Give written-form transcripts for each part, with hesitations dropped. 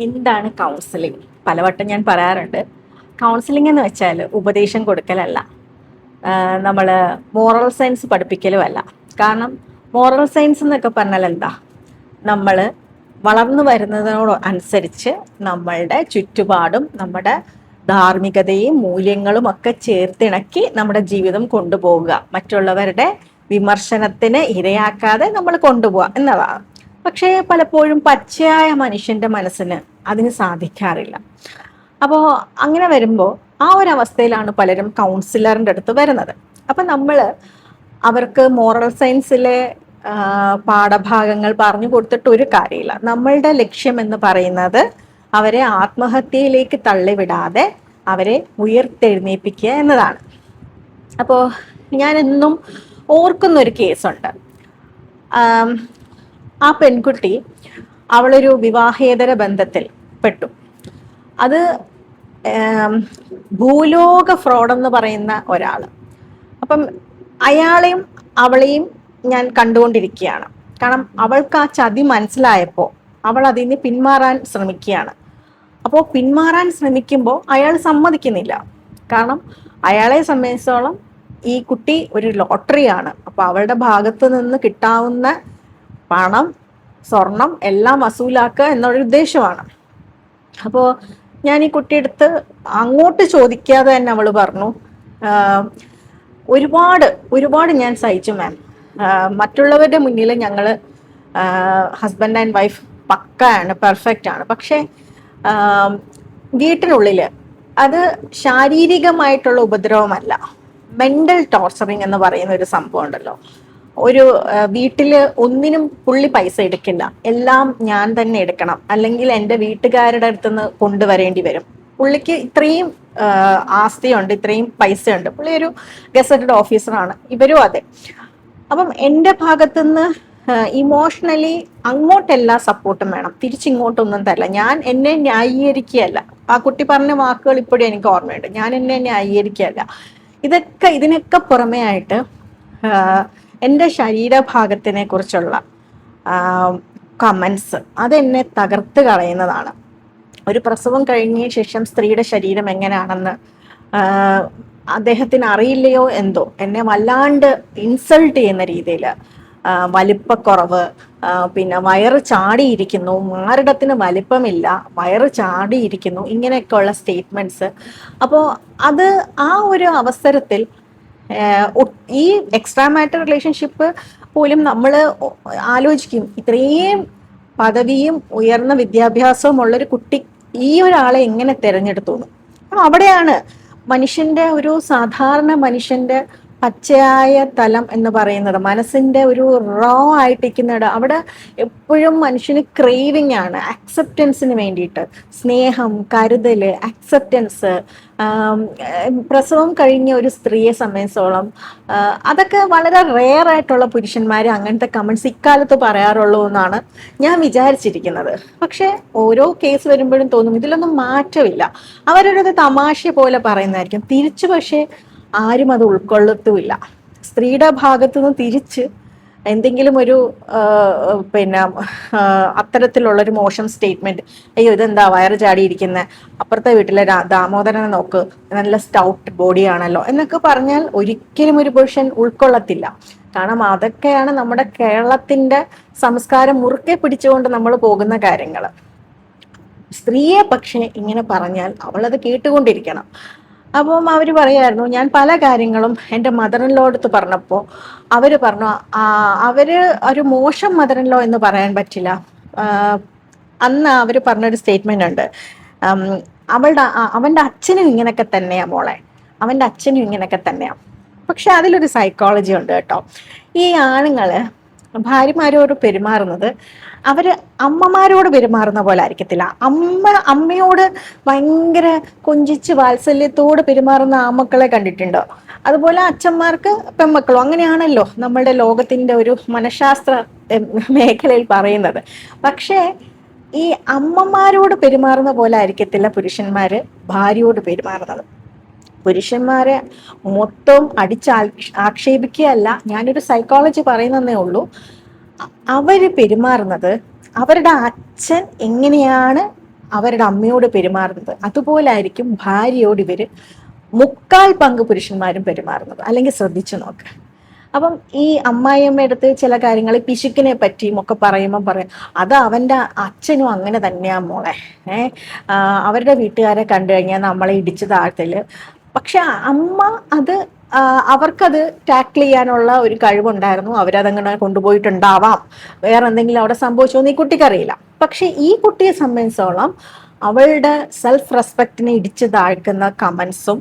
എന്താണ് കൗൺസിലിംഗ്? പലവട്ടം ഞാൻ പറയാറുണ്ട്. കൗൺസിലിംഗ് എന്ന് വെച്ചാൽ ഉപദേശം കൊടുക്കലല്ല. നമ്മൾ മോറൽ സയൻസ് പഠിപ്പിക്കലുമല്ല. കാരണം മോറൽ സയൻസ് എന്നൊക്കെ പറഞ്ഞാൽ എന്താ? നമ്മൾ വളർന്നു വരുന്നതിനോട് അനുസരിച്ച് നമ്മളുടെ ചുറ്റുപാടും നമ്മുടെ ധാർമ്മികതയും മൂല്യങ്ങളും ഒക്കെ ചേർത്തിണക്കി നമ്മുടെ ജീവിതം കൊണ്ടുപോവുക, മറ്റുള്ളവരുടെ വിമർശനത്തിന് ഇരയാക്കാതെ നമ്മൾ കൊണ്ടുപോവുക എന്നതാണ്. പക്ഷേ പലപ്പോഴും പച്ചയായ മനുഷ്യന്റെ മനസ്സിന് അതിന് സാധിക്കാറില്ല. അപ്പോൾ അങ്ങനെ വരുമ്പോൾ ആ ഒരു അവസ്ഥയിലാണ് പലരും കൗൺസിലറിൻ്റെ അടുത്ത് വരുന്നത്. അപ്പം നമ്മൾ അവർക്ക് മോറൽ സയൻസിലെ പാഠഭാഗങ്ങൾ പറഞ്ഞു കൊടുത്തിട്ട് ഒരു കാര്യമില്ല. നമ്മളുടെ ലക്ഷ്യം എന്ന് പറയുന്നത് അവരെ ആത്മഹത്യയിലേക്ക് തള്ളിവിടാതെ അവരെ ഉയർത്തെഴുന്നേൽപ്പിക്കുക എന്നതാണ്. അപ്പോൾ ഞാൻ എന്നും ഓർക്കുന്നൊരു കേസുണ്ട്. ആ പെൺകുട്ടി അവളൊരു വിവാഹേതര ബന്ധത്തിൽ പെട്ടു. അത് ഭൂലോക ഫ്രോഡെന്ന് പറയുന്ന ഒരാൾ. അപ്പം അയാളെയും അവളെയും ഞാൻ കണ്ടുകൊണ്ടിരിക്കുകയാണ്. കാരണം അവൾക്ക് ആ ചതി മനസ്സിലായപ്പോൾ അവൾ അതിൽ നിന്ന് പിന്മാറാൻ ശ്രമിക്കുകയാണ്. അപ്പോൾ പിന്മാറാൻ ശ്രമിക്കുമ്പോൾ അയാൾ സമ്മതിക്കുന്നില്ല. കാരണം അയാളെ സംബന്ധിച്ചോളം ഈ കുട്ടി ഒരു ലോട്ടറിയാണ്. അപ്പോൾ അവളുടെ ഭാഗത്ത് നിന്ന് കിട്ടാവുന്ന പണം, സ്വർണം എല്ലാം വസൂലാക്കുക എന്നൊരു ഉദ്ദേശമാണ്. അപ്പോൾ ഞാൻ ഈ കുട്ടിയെടുത്ത് അങ്ങോട്ട് ചോദിക്കാതെ തന്നെ അവൾ പറഞ്ഞു, ഒരുപാട് ഞാൻ സഹിച്ചു മാം. മറ്റുള്ളവരുടെ മുന്നിൽ ഞങ്ങൾ ഹസ്ബൻഡ് ആൻഡ് വൈഫ് പക്കയാണ്, പെർഫെക്റ്റ് ആണ്. പക്ഷേ വീട്ടിനുള്ളിൽ അത് ശാരീരികമായിട്ടുള്ള ഉപദ്രവമല്ല, മെന്റൽ ടോർച്ചറിങ് എന്ന് പറയുന്ന ഒരു സംഭവം ഉണ്ടല്ലോ. ഒരു വീട്ടില് ഒന്നിനും പുള്ളി പൈസ എടുക്കില്ല, എല്ലാം ഞാൻ തന്നെ എടുക്കണം, അല്ലെങ്കിൽ എൻ്റെ വീട്ടുകാരുടെ അടുത്തുനിന്ന് കൊണ്ടുവരേണ്ടി വരും. പുള്ളിക്ക് ഇത്രയും ആസ്തിയുണ്ട്, ഇത്രയും പൈസയുണ്ട്, പുള്ളി ഒരു ഗസറ്റഡ് ഓഫീസറാണ്, ഇവരും അതെ. അപ്പം എൻ്റെ ഭാഗത്തുനിന്ന് ഇമോഷണലി അങ്ങോട്ടെല്ലാ സപ്പോർട്ടും വേണം, തിരിച്ചിങ്ങോട്ടൊന്നും തരില്ല. ഞാൻ എന്നെ ന്യായീകരിക്കുകയല്ല. ആ കുട്ടി പറഞ്ഞ വാക്കുകൾ ഇപ്പോഴും എനിക്ക് ഓർമ്മയുണ്ട്. ഞാൻ എന്നെ ന്യായീകരിക്കുകയല്ല. ഇതിനൊക്കെ പുറമേ ആയിട്ട് എൻ്റെ ശരീരഭാഗത്തിനെ കുറിച്ചുള്ള കമൻസ് അതെന്നെ തകർത്ത് കളയുന്നതാണ്. ഒരു പ്രസവം കഴിഞ്ഞ ശേഷം സ്ത്രീയുടെ ശരീരം എങ്ങനെയാണെന്ന് അദ്ദേഹത്തിന് അറിയില്ലയോ എന്തോ, എന്നെ വല്ലാണ്ട് ഇൻസൾട്ട് ചെയ്യുന്ന രീതിയിൽ വലിപ്പക്കുറവ്, പിന്നെ വയറ് ചാടിയിരിക്കുന്നു, മാറിടത്തിന് വലിപ്പമില്ല, വയറ് ചാടിയിരിക്കുന്നു, ഇങ്ങനെയൊക്കെയുള്ള സ്റ്റേറ്റ്മെന്റ്സ്. അപ്പോൾ അത് ആ ഒരു അവസരത്തിൽ ഈ എക്സ്ട്രാ മാരിറ്റൽ റിലേഷൻഷിപ്പ് പോലും നമ്മൾ ആലോചിക്കും, ഇത്രയും പദവിയും ഉയർന്ന വിദ്യാഭ്യാസവും ഉള്ളൊരു കുട്ടി ഈ ഒരാളെ എങ്ങനെ തിരഞ്ഞെടുത്തു. അപ്പം അവിടെയാണ് മനുഷ്യന്റെ ഒരു സാധാരണ മനുഷ്യന്റെ പച്ചയായ തലം എന്ന് പറയുന്നത്, മനസ്സിന്റെ ഒരു റോ ആയിട്ടിരിക്കുന്നിട അവിടെ എപ്പോഴും മനുഷ്യന് ക്രേവിങ് ആണ് അക്സെപ്റ്റൻസിന് വേണ്ടിയിട്ട്. സ്നേഹം, കരുതല്, അക്സെപ്റ്റൻസ്. പ്രസവം കഴിഞ്ഞ ഒരു സ്ത്രീയെ സംബന്ധിച്ചോളം അതൊക്കെ വളരെ റെയർ ആയിട്ടുള്ള പുരുഷന്മാർ അങ്ങനത്തെ കമന്റ്സ് ഇക്കാലത്ത് പറയാറുള്ളൂ എന്നാണ് ഞാൻ വിചാരിച്ചിരിക്കുന്നത്. പക്ഷെ ഓരോ കേസ് വരുമ്പോഴും തോന്നും ഇതിലൊന്നും മാറ്റമില്ല. അവരൊരു തമാശ പോലെ പറയുന്നതായിരിക്കും, തിരിച്ചു പക്ഷേ ആരും അത് ഉൾക്കൊള്ളത്തുമില്ല. സ്ത്രീയുടെ ഭാഗത്തുനിന്ന് തിരിച്ച് എന്തെങ്കിലും ഒരു പിന്നെ അത്തരത്തിലുള്ളൊരു മോശം സ്റ്റേറ്റ്മെന്റ്, അയ്യോ ഇതെന്താ വയറ് ചാടിയിരിക്കുന്ന, അപ്പുറത്തെ വീട്ടിലെ ദാമോദരനെ നോക്ക്, നല്ല സ്റ്റൗട്ട് ബോഡിയാണല്ലോ എന്നൊക്കെ പറഞ്ഞാൽ ഒരിക്കലും ഒരു പുരുഷൻ ഉൾക്കൊള്ളത്തില്ല. കാരണം അതൊക്കെയാണ് നമ്മുടെ കേരളത്തിന്റെ സംസ്കാരം മുറുക്കെ പിടിച്ചുകൊണ്ട് നമ്മൾ പോകുന്ന കാര്യങ്ങൾ. സ്ത്രീയെ പക്ഷേ ഇങ്ങനെ പറഞ്ഞാൽ അവളത് കേട്ടുകൊണ്ടിരിക്കണം. അപ്പം അവർ പറയായിരുന്നു, ഞാൻ പല കാര്യങ്ങളും എൻ്റെ മദറിൻലോ അടുത്ത് പറഞ്ഞപ്പോൾ അവർ പറഞ്ഞു, അവര് ഒരു മോശം മദറിൻലോ എന്ന് പറയാൻ പറ്റില്ല. അന്ന് അവർ പറഞ്ഞൊരു സ്റ്റേറ്റ്മെന്റ് ഉണ്ട്, അവൻ്റെ അച്ഛനും ഇങ്ങനെയൊക്കെ തന്നെയാ മോളെ, അവൻ്റെ അച്ഛനും ഇങ്ങനെയൊക്കെ തന്നെയാ. പക്ഷെ അതിലൊരു സൈക്കോളജി ഉണ്ട് കേട്ടോ. ഈ ആണുങ്ങള് ഭാര്യമാരോട് പെരുമാറുന്നത് അവര് അമ്മമാരോട് പെരുമാറുന്ന പോലെ ആയിരിക്കത്തില്ല. അമ്മയോട് ഭയങ്കര കൊഞ്ചിച്ച് വാത്സല്യത്തോട് പെരുമാറുന്ന ആമക്കളെ കണ്ടിട്ടുണ്ടോ? അതുപോലെ അച്ഛന്മാർക്ക് പെൺമക്കളും അങ്ങനെയാണല്ലോ നമ്മളുടെ ലോകത്തിന്റെ ഒരു മനഃശാസ്ത്ര മേഖലയിൽ പറയുന്നത്. പക്ഷേ ഈ അമ്മമാരോട് പെരുമാറുന്ന പോലെ ആയിരിക്കത്തില്ല പുരുഷന്മാര് ഭാര്യയോട് പെരുമാറുന്നത്. പുരുഷന്മാരെ മൊത്തം ആക്ഷേപിക്കുകയല്ല, ഞാനൊരു സൈക്കോളജി പറയുന്നതേ ഉള്ളൂ. അവര് പെരുമാറുന്നത് അവരുടെ അച്ഛൻ എങ്ങനെയാണ് അവരുടെ അമ്മയോട് പെരുമാറുന്നത്, അതുപോലായിരിക്കും ഭാര്യയോട് ഇവര് മുക്കാൽ പങ്ക് പുരുഷന്മാരും പെരുമാറുന്നത്. അല്ലെങ്കിൽ ശ്രദ്ധിച്ചു നോക്ക്. അപ്പം ഈ അമ്മായിയമ്മ അടുത്ത് ചില കാര്യങ്ങൾ പിശുക്കിനെ പറ്റിയും ഒക്കെ പറയുമ്പോൾ പറയാം, അത് അവൻ്റെ അച്ഛനും അങ്ങനെ തന്നെയാ മോളെ. ഏഹ് അവരുടെ വീട്ടുകാരെ കണ്ടു കഴിഞ്ഞാൽ നമ്മളെ ഇടിച്ചു താഴ്ത്തല്. പക്ഷെ അമ്മ അത് അവർക്കത് ടാക്കിൾ ചെയ്യാനുള്ള ഒരു കഴിവുണ്ടായിരുന്നു. അവരതങ്ങനെ കൊണ്ടുപോയിട്ടുണ്ടാവാം. വേറെ എന്തെങ്കിലും അവിടെ സംഭവിച്ചോ എന്ന് ഈ കുട്ടിക്കറിയില്ല. പക്ഷെ ഈ കുട്ടിയെ സംബന്ധിച്ചോളം അവളുടെ സെൽഫ് റെസ്പെക്റ്റിനെ ഇടിച്ചു താഴ്ക്കുന്ന കമൻസും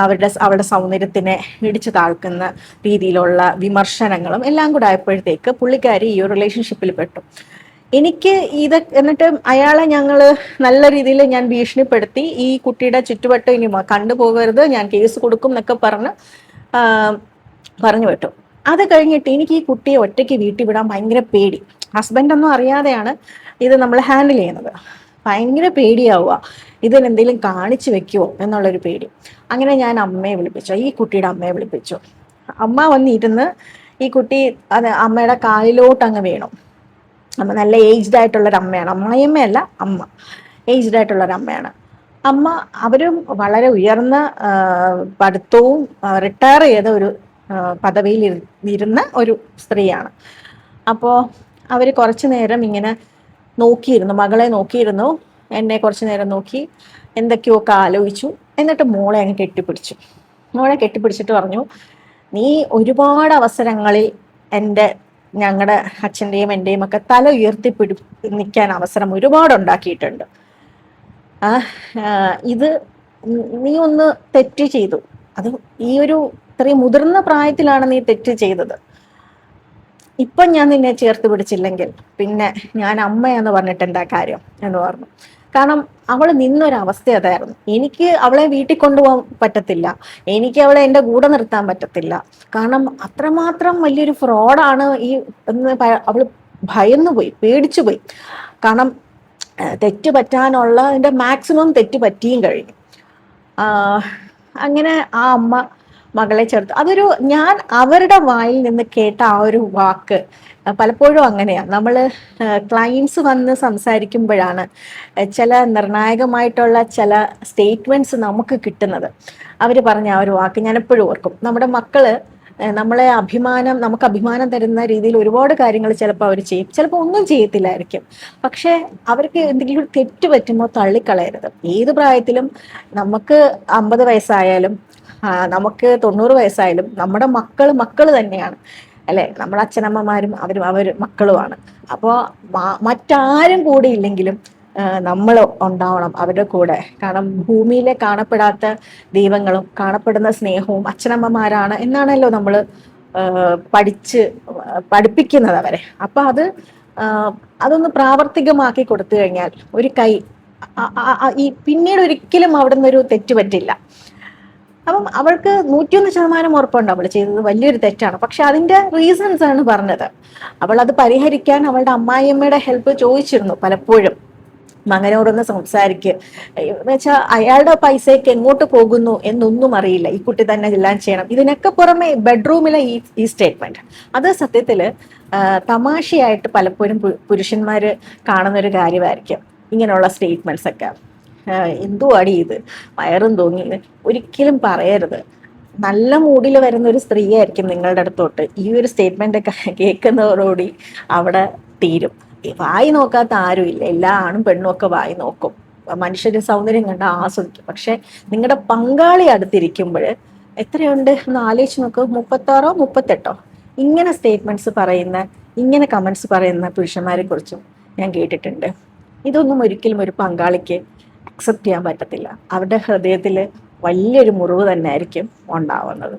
അവളുടെ സൗന്ദര്യത്തിനെ ഇടിച്ചു താഴ്ക്കുന്ന രീതിയിലുള്ള വിമർശനങ്ങളും എല്ലാം കൂടെ ആയപ്പോഴത്തേക്ക് പുള്ളിക്കാരി ഈ ഒരു റിലേഷൻഷിപ്പിൽ പെട്ടു. എനിക്ക് ഇത് എന്നിട്ട് അയാളെ നല്ല രീതിയിൽ ഞാൻ ഭീഷണിപ്പെടുത്തി, ഈ കുട്ടിയുടെ ചുറ്റുവട്ടം ഇനി കണ്ടുപോകരുത്, ഞാൻ കേസ് കൊടുക്കും എന്നൊക്കെ പറഞ്ഞു വിട്ടു. അത് കഴിഞ്ഞിട്ട് എനിക്ക് ഈ കുട്ടിയെ ഒറ്റയ്ക്ക് വീട്ടിൽ വിടാൻ ഭയങ്കര പേടി. ഹസ്ബൻഡൊന്നും അറിയാതെയാണ് ഇത് നമ്മൾ ഹാൻഡിൽ ചെയ്യുന്നത്. ഭയങ്കര പേടിയാവുക, ഇതിനെന്തെങ്കിലും കാണിച്ചു വെക്കുമോ എന്നുള്ളൊരു പേടി. അങ്ങനെ ഞാൻ അമ്മയെ വിളിപ്പിച്ചു, ഈ കുട്ടിയുടെ അമ്മയെ വിളിപ്പിച്ചു. അമ്മ വന്നിരുന്ന് ഈ കുട്ടി അമ്മയുടെ കാലിലോട്ട് അങ്ങ് വീണു. അമ്മ നല്ല ഏജ്ഡ് ആയിട്ടുള്ളൊരു അമ്മയാണ്, അമ്മായിയമ്മയല്ല അമ്മ, ഏജ്ഡ് ആയിട്ടുള്ളൊരമ്മയാണ്. അവരും വളരെ ഉയർന്ന പഠിത്തവും റിട്ടയർ ചെയ്ത ഒരു പദവിയിൽ ഇരുന്ന ഒരു സ്ത്രീയാണ്. അപ്പോൾ അവർ കുറച്ചു നേരം ഇങ്ങനെ നോക്കിയിരുന്നു, മകളെ നോക്കിയിരുന്നു, എന്നെ കുറച്ചു നേരം നോക്കി, എന്തൊക്കെയൊക്കെ ആലോചിച്ചു. എന്നിട്ട് മോളെ അങ്ങ് കെട്ടിപ്പിടിച്ചു. മോളെ കെട്ടിപ്പിടിച്ചിട്ട് പറഞ്ഞു, നീ ഒരുപാട് അവസരങ്ങളിൽ ഞങ്ങളുടെ അച്ഛൻ്റെയും എൻ്റെയും ഒക്കെ തല നിൽക്കാൻ അവസരം ഒരുപാട് ഉണ്ടാക്കിയിട്ടുണ്ട്. ഇത് നീ ഒന്ന് തെറ്റ് ചെയ്തു, അത് ഈ ഒരു ഇത്രയും മുതിർന്ന പ്രായത്തിലാണ് നീ തെറ്റ് ചെയ്തത്. ഇപ്പം ഞാൻ നിന്നെ ചേർത്ത് പിടിച്ചില്ലെങ്കിൽ പിന്നെ ഞാൻ അമ്മയെന്ന് പറഞ്ഞിട്ട് എന്താ കാര്യം എന്ന് പറഞ്ഞു. കാരണം അവൾ നിന്നൊരവസ്ഥ അതായിരുന്നു. എനിക്ക് അവളെ വീട്ടിൽ കൊണ്ടുപോകാൻ പറ്റത്തില്ല, എനിക്ക് അവളെ എൻ്റെ കൂടെ നിർത്താൻ പറ്റത്തില്ല. കാരണം അത്രമാത്രം വലിയൊരു ഫ്രോഡാണ് അവൾ ഭയന്നുപോയി, പേടിച്ചു പോയി. കാരണം തെറ്റ് പറ്റാനുള്ള മാക്സിമം തെറ്റ് പറ്റിയും കഴിഞ്ഞു. അങ്ങനെ ആ അമ്മ മകളെ ചേർത്ത്, ഞാൻ അവരുടെ വായിൽ നിന്ന് കേട്ട ആ ഒരു വാക്ക് പലപ്പോഴും അങ്ങനെയാണ്. നമ്മൾ ക്ലയൻസ് വന്ന് സംസാരിക്കുമ്പോഴാണ് ചില നിർണായകമായിട്ടുള്ള ചില സ്റ്റേറ്റ്മെന്റ്സ് നമുക്ക് കിട്ടുന്നത്. അവർ പറഞ്ഞ ആ ഒരു വാക്ക് ഞാൻ എപ്പോഴും ഓർക്കും. നമ്മുടെ മക്കള് നമുക്ക് അഭിമാനം തരുന്ന രീതിയിൽ ഒരുപാട് കാര്യങ്ങൾ ചിലപ്പോൾ അവർ ചെയ്യും, ചിലപ്പോൾ ഒന്നും ചെയ്യത്തില്ലായിരിക്കും. പക്ഷെ അവർക്ക് എന്തെങ്കിലും തെറ്റ് പറ്റുമ്പോൾ തള്ളിക്കളയരുത്. ഏത് പ്രായത്തിലും നമുക്ക് 50 വയസ്സായാലും നമുക്ക് 90 വയസ്സായാലും നമ്മുടെ മക്കൾ തന്നെയാണ്, അല്ലെ? നമ്മുടെ അച്ഛനമ്മമാരും അവർ മക്കളുമാണ്. അപ്പോൾ മറ്റാരും കൂടെ ഇല്ലെങ്കിലും നമ്മൾ ഉണ്ടാവണം അവരുടെ കൂടെ. കാരണം ഭൂമിയിലെ കാണപ്പെടാത്ത ദൈവങ്ങളും കാണപ്പെടുന്ന സ്നേഹവും അച്ഛനമ്മമാരാണ് എന്നാണല്ലോ നമ്മൾ പഠിപ്പിക്കുന്നത് അവരെ. അപ്പൊ അതൊന്ന് പ്രാവർത്തികമാക്കി കൊടുത്തു കഴിഞ്ഞാൽ ഒരു കൈ പിന്നീട് ഒരിക്കലും അവിടെ നിന്നൊരു തെറ്റ് പറ്റില്ല. അപ്പം അവൾക്ക് 101% ഉറപ്പുണ്ട് അവൾ ചെയ്തത് വലിയൊരു തെറ്റാണ്. പക്ഷെ അതിന്റെ റീസൺസ് ആണ് പറഞ്ഞത്. അവൾ അത് പരിഹരിക്കാൻ അവളുടെ അമ്മായിയമ്മയുടെ ഹെൽപ്പ് ചോദിച്ചിരുന്നു പലപ്പോഴും. മകനോടൊന്ന് സംസാരിക്കുക എന്ന് വെച്ചാൽ അയാളുടെ പൈസയ്ക്ക് എങ്ങോട്ട് പോകുന്നു എന്നൊന്നും അറിയില്ല, ഈ കുട്ടി തന്നെ എല്ലാം ചെയ്യണം. ഇതിനൊക്കെ പുറമെ ബെഡ്റൂമിലെ ഈ സ്റ്റേറ്റ്മെന്റ്, അത് സത്യത്തില് തമാശയായിട്ട് പലപ്പോഴും പുരുഷന്മാര് കാണുന്നൊരു കാര്യമായിരിക്കും ഇങ്ങനെയുള്ള സ്റ്റേറ്റ്മെന്റ്സ് ഒക്കെ. എന്തോ അടി ഇത്, വയറും തോന്നി, ഒരിക്കലും പറയരുത്. നല്ല മൂഡിൽ വരുന്ന ഒരു സ്ത്രീയായിരിക്കും നിങ്ങളുടെ അടുത്തോട്ട് ഈ ഒരു സ്റ്റേറ്റ്മെന്റ് ഒക്കെ കേൾക്കുന്നതോടുകൂടി അവിടെ തീരും. വായി നോക്കാത്ത ആരുമില്ല, എല്ലാ ആണും പെണ്ണും ഒക്കെ വായി നോക്കും, മനുഷ്യരുടെ സൗന്ദര്യം കണ്ട് ആസ്വദിക്കും. പക്ഷെ നിങ്ങളുടെ പങ്കാളി അടുത്തിരിക്കുമ്പോൾ എത്രയുണ്ട് ഒന്ന് ആലോചിച്ച് നോക്ക്. 36 38 ഇങ്ങനെ സ്റ്റേറ്റ്മെന്റ്സ് പറയുന്ന, ഇങ്ങനെ കമന്റ്സ് പറയുന്ന പുരുഷന്മാരെ കുറിച്ചും ഞാൻ കേട്ടിട്ടുണ്ട്. ഇതൊന്നും ഒരിക്കലും ഒരു പങ്കാളിക്ക് അക്സെപ്റ്റ് ചെയ്യാൻ പറ്റത്തില്ല. അവരുടെ ഹൃദയത്തിൽ വലിയൊരു മുറിവ് തന്നെ ആയിരിക്കും ഉണ്ടാവുന്നത്.